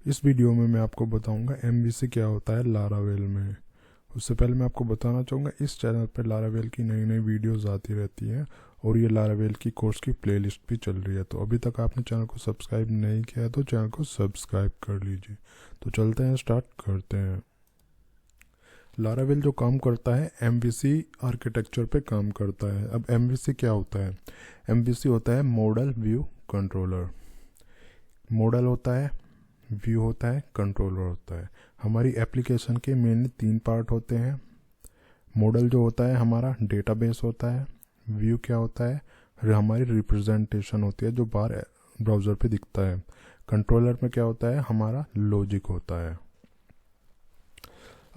इस वीडियो में मैं आपको बताऊंगा एमवीसी क्या होता है लारावेल में। उससे पहले मैं आपको बताना चाहूँगा इस चैनल पर लारावेल की नई नई वीडियोस आती रहती हैं और ये लारावेल की कोर्स की प्लेलिस्ट भी चल रही है। तो अभी तक आपने चैनल को सब्सक्राइब नहीं किया है तो चैनल को सब्सक्राइब कर लीजिए। तो चलते हैं, स्टार्ट करते हैं। लारावेल जो काम करता है एमवीसी आर्किटेक्चर पे काम करता है। अब एमवीसी क्या होता है? एमवीसी होता है मॉडल व्यू कंट्रोलर। मॉडल होता है, व्यू होता है, कंट्रोलर होता है। हमारी एप्लीकेशन के मेनली 3 पार्ट होते हैं। मॉडल जो होता है हमारा डेटाबेस होता है। व्यू क्या होता है? हमारी रिप्रेजेंटेशन होती है जो बाहर ब्राउज़र पे दिखता है। कंट्रोलर में क्या होता है? हमारा लॉजिक होता है।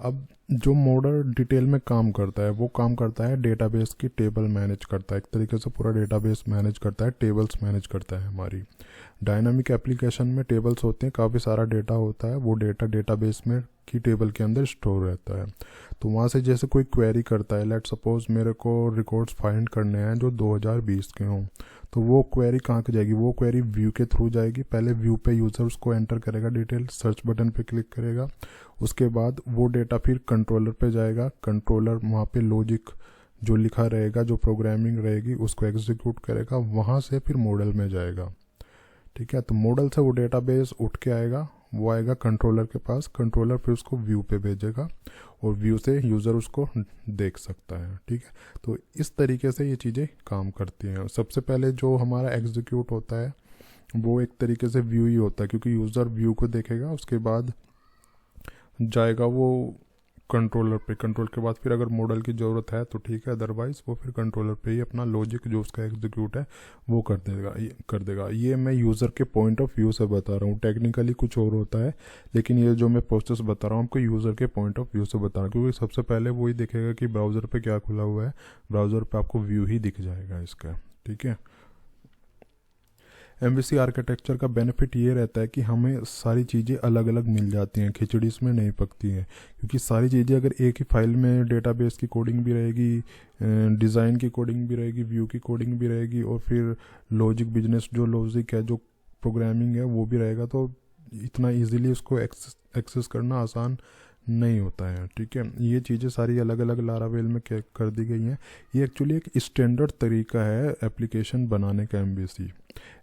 अब जो मॉडल डिटेल में काम करता है वो काम करता है डेटाबेस की टेबल मैनेज करता है। एक तरीके से पूरा डेटाबेस मैनेज करता है, टेबल्स मैनेज करता है। हमारी डायनामिक एप्लीकेशन में टेबल्स होते हैं, काफ़ी सारा डेटा होता है, वो डेटा डेटाबेस में की टेबल के अंदर स्टोर रहता है। तो वहाँ से जैसे कोई क्वेरी करता है, लेट सपोज मेरे को रिकॉर्ड्स फाइंड करने हैं जो 2020 के हों, तो वो क्वेरी कहाँ की जाएगी? वो क्वेरी व्यू के थ्रू जाएगी। पहले व्यू पे यूज़र उसको एंटर करेगा, डिटेल सर्च बटन पे क्लिक करेगा, उसके बाद वो डेटा फिर कंट्रोलर पे जाएगा। कंट्रोलर वहाँ पे लॉजिक जो लिखा रहेगा, जो प्रोग्रामिंग रहेगी उसको एग्जीक्यूट करेगा, वहाँ से फिर मॉडल में जाएगा। ठीक है, तो मॉडल से वो डेटाबेस उठ के आएगा, वो आएगा कंट्रोलर के पास। कंट्रोलर फिर उसको व्यू पे भेजेगा और व्यू से यूज़र उसको देख सकता है। ठीक है, तो इस तरीके से ये चीज़ें काम करती हैं। सबसे पहले जो हमारा एग्जीक्यूट होता है वो एक तरीके से व्यू ही होता है, क्योंकि यूज़र व्यू को देखेगा, उसके बाद जाएगा वो कंट्रोलर पे। कंट्रोल के बाद फिर अगर मॉडल की ज़रूरत है तो ठीक है, अदरवाइज़ वो फिर कंट्रोलर पे ही अपना लॉजिक जो उसका एग्जीक्यूट है वो कर देगा। ये मैं यूज़र के पॉइंट ऑफ व्यू से बता रहा हूँ, टेक्निकली कुछ और होता है, लेकिन ये जो मैं प्रोसेस बता रहा हूँ आपको यूज़र के पॉइंट ऑफ व्यू से बता रहा हूँ, क्योंकि सबसे पहले वही देखेगा कि ब्राउज़र पर क्या खुला हुआ है। ब्राउज़र पर आपको व्यू ही दिख जाएगा इसका। ठीक है, एमवीसी आर्किटेक्चर का बेनिफिट ये रहता है कि हमें सारी चीज़ें अलग अलग मिल जाती हैं, खिचड़ी इसमें नहीं पकती हैं, क्योंकि सारी चीज़ें अगर एक ही फाइल में डेटाबेस की कोडिंग भी रहेगी, डिज़ाइन की कोडिंग भी रहेगी, व्यू की कोडिंग भी रहेगी, और फिर लॉजिक बिजनेस जो लॉजिक है, जो प्रोग्रामिंग है वो भी रहेगा, तो इतना ईजिली उसको एक्सेस करना आसान नहीं होता है। ठीक है, ये चीज़ें सारी अलग अलग लारावेल में कर दी गई हैं। ये एक्चुअली एक स्टैंडर्ड तरीका है एप्लीकेशन बनाने का।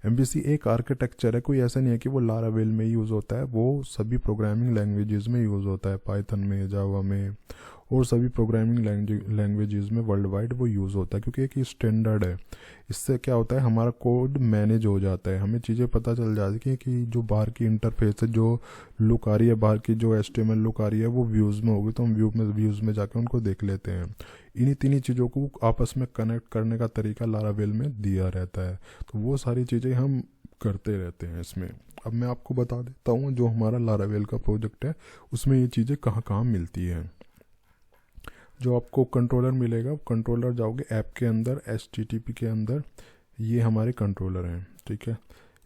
एमवीसी एक आर्किटेक्चर है, कोई ऐसा नहीं है कि वो लारावेल में यूज़ होता है, वो सभी प्रोग्रामिंग लैंग्वेजेस में यूज़ होता है, पाइथन में, जावा में और सभी प्रोग्रामिंग लैंग्वेजेस में वर्ल्ड वाइड वो यूज़ होता है, क्योंकि एक स्टैंडर्ड है। इससे क्या होता है, हमारा कोड मैनेज हो जाता है, हमें चीज़ें पता चल जाती है कि जो बाहर की इंटरफेस है, जो लुक आ रही है, बाहर की जो HTML लुक आ रही है वो व्यूज़ में होगी, तो हम व्यूज़ में जाकर उनको देख लेते हैं। इन्हीं तीनों चीज़ों को आपस में कनेक्ट करने का तरीका लारावेल में दिया रहता है, तो वो सारी चीज़ें हम करते रहते हैं इसमें। अब मैं आपको बता देता हूँ जो हमारा लारावेल का प्रोजेक्ट है उसमें ये चीज़ें कहाँ कहाँ मिलती हैं। जो आपको कंट्रोलर मिलेगा, कंट्रोलर जाओगे ऐप के अंदर, HTTP के अंदर, ये हमारे कंट्रोलर हैं। ठीक है,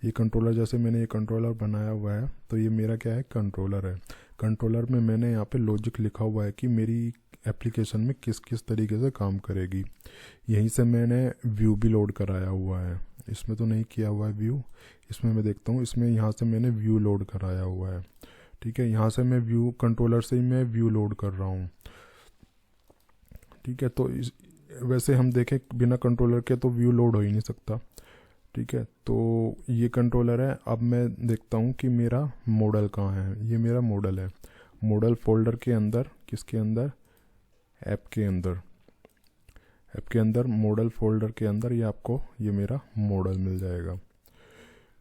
ये कंट्रोलर, जैसे मैंने ये कंट्रोलर बनाया हुआ है, तो ये मेरा क्या है, कंट्रोलर है। कंट्रोलर में मैंने यहाँ पे लॉजिक लिखा हुआ है कि मेरी एप्लीकेशन में किस किस तरीके से काम करेगी। यहीं से मैंने व्यू भी लोड कराया हुआ है, इसमें तो नहीं किया हुआ है व्यू, इसमें मैं देखता हूँ, इसमें यहाँ से मैंने व्यू लोड कराया हुआ है। ठीक है, यहाँ से मैं व्यू कंट्रोलर से ही मैं व्यू लोड कर रहा हूँ। ठीक है, तो वैसे हम देखें बिना कंट्रोलर के तो व्यू लोड हो ही नहीं सकता। ठीक है, तो ये कंट्रोलर है। अब मैं देखता हूँ कि मेरा मॉडल कहाँ है। ये मेरा मॉडल है, मॉडल फोल्डर के अंदर, किसके अंदर, ऐप के अंदर। ऐप के अंदर मॉडल फोल्डर के अंदर ये आपको ये मेरा मॉडल मिल जाएगा।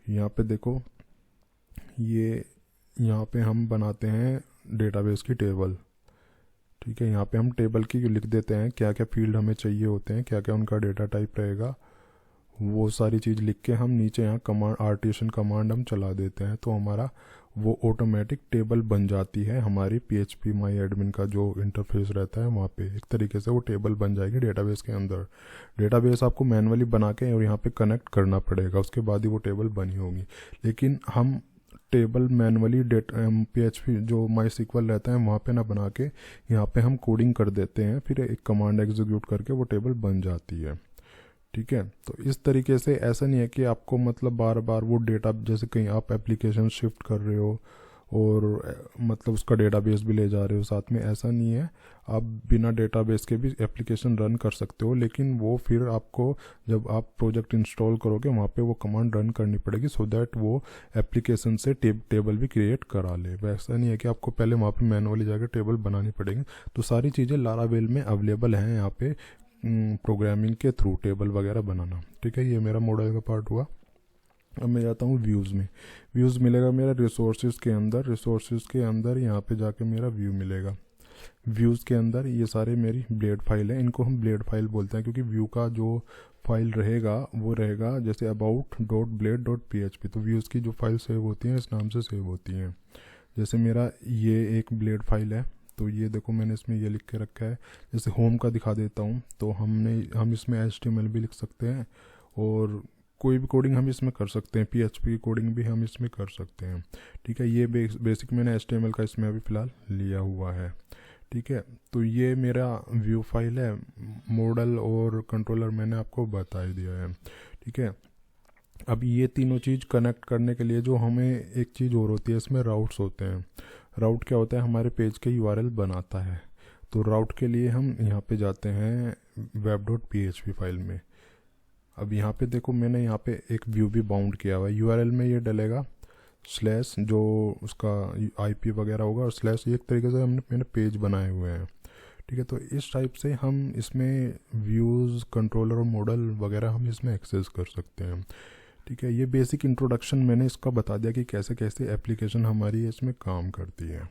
यहाँ पे देखो, ये यहाँ पे हम बनाते हैं डेटाबेस की टेबल। ठीक है, यहाँ पे हम टेबल की लिख देते हैं क्या क्या फील्ड हमें चाहिए होते हैं, क्या क्या उनका डेटा टाइप रहेगा, वो सारी चीज़ लिख के हम नीचे यहाँ कमांड, आर्टिशन कमांड हम चला देते हैं, तो हमारा वो ऑटोमेटिक टेबल बन जाती है। हमारी PHP माई एडमिन का जो इंटरफेस रहता है वहाँ पे एक तरीके से वो टेबल बन जाएगी डेटाबेस के अंदर। डेटाबेस आपको मैनुअली बना के और यहाँ पे कनेक्ट करना पड़ेगा, उसके बाद ही वो टेबल बनी होगी। लेकिन हम टेबल मैनुअली PHP जो MySQL रहता है वहाँ पे ना बना के यहाँ पे हम कोडिंग कर देते हैं, फिर एक कमांड एग्जीक्यूट करके वो टेबल बन जाती है। ठीक है, तो इस तरीके से ऐसा नहीं है कि आपको मतलब बार बार वो डेटा, जैसे कहीं आप एप्लीकेशन शिफ्ट कर रहे हो और मतलब उसका डेटाबेस भी ले जा रहे हो साथ में, ऐसा नहीं है। आप बिना डेटाबेस के भी एप्लीकेशन रन कर सकते हो, लेकिन वो फिर आपको जब आप प्रोजेक्ट इंस्टॉल करोगे वहाँ पे वो कमांड रन करनी पड़ेगी, सो दैट वो एप्लीकेशन से टेबल भी क्रिएट करा ले। वैसा नहीं है कि आपको पहले वहाँ पे मैनुअली जाकर टेबल बनानी पड़ेगी। तो सारी चीज़ें लारावेल में अवेलेबल हैं यहाँ पे प्रोग्रामिंग के थ्रू, टेबल वगैरह बनाना। ठीक है, ये मेरा मॉडल का पार्ट हुआ। अब मैं जाता हूँ व्यूज़ में। व्यूज़ मिलेगा मेरा रिसोर्सेज के अंदर, रिसोर्सेज के अंदर यहाँ पे जाके मेरा व्यू मिलेगा। व्यूज़ के अंदर ये सारे मेरी ब्लेड फाइल है, इनको हम ब्लेड फाइल बोलते हैं क्योंकि व्यू का जो फाइल रहेगा वो रहेगा जैसे about.blade.php। तो व्यूज़ की जो फाइल सेव होती हैं इस नाम से सेव होती हैं। जैसे मेरा ये एक ब्लेड फाइल है, तो ये देखो मैंने इसमें ये लिख के रखा है। जैसे होम का दिखा देता हूँ, तो हम इसमें HTML भी लिख सकते हैं और कोई भी कोडिंग हम इसमें कर सकते हैं, PHP की कोडिंग भी हम इसमें कर सकते हैं। ठीक है, ये बेसिक मैंने HTML का इसमें अभी फ़िलहाल लिया हुआ है। ठीक है, तो ये मेरा व्यू फाइल है। मॉडल और कंट्रोलर मैंने आपको बता ही दिया है। ठीक है, अब ये तीनों चीज़ कनेक्ट करने के लिए जो हमें एक चीज़ और होती है, इसमें राउट्स होते हैं। राउट क्या होता है, हमारे पेज के URL बनाता है। तो राउट के लिए हम यहाँ पे जाते हैं web.php फाइल में। अब यहाँ पे देखो मैंने यहाँ पे एक व्यू भी बाउंड किया हुआ है। URL में ये डलेगा स्लैश जो उसका IP वगैरह होगा, और स्लैश ये एक तरीके से मैंने पेज बनाए हुए हैं। ठीक है, तो इस टाइप से हम इसमें व्यूज़, कंट्रोलर और मॉडल वगैरह हम इसमें एक्सेस कर सकते हैं। ठीक है, ये बेसिक इंट्रोडक्शन मैंने इसका बता दिया कि कैसे कैसे एप्लीकेशन हमारी इसमें काम करती है।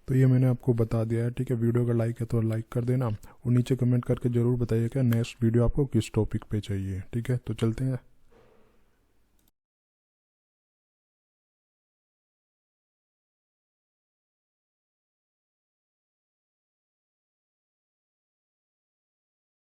तो ये मैंने आपको बता दिया है। ठीक है, वीडियो का लाइक है तो लाइक कर देना, और नीचे कमेंट करके ज़रूर बताइएगा नेक्स्ट वीडियो आपको किस टॉपिक पे चाहिए। ठीक है, तो चलते हैं।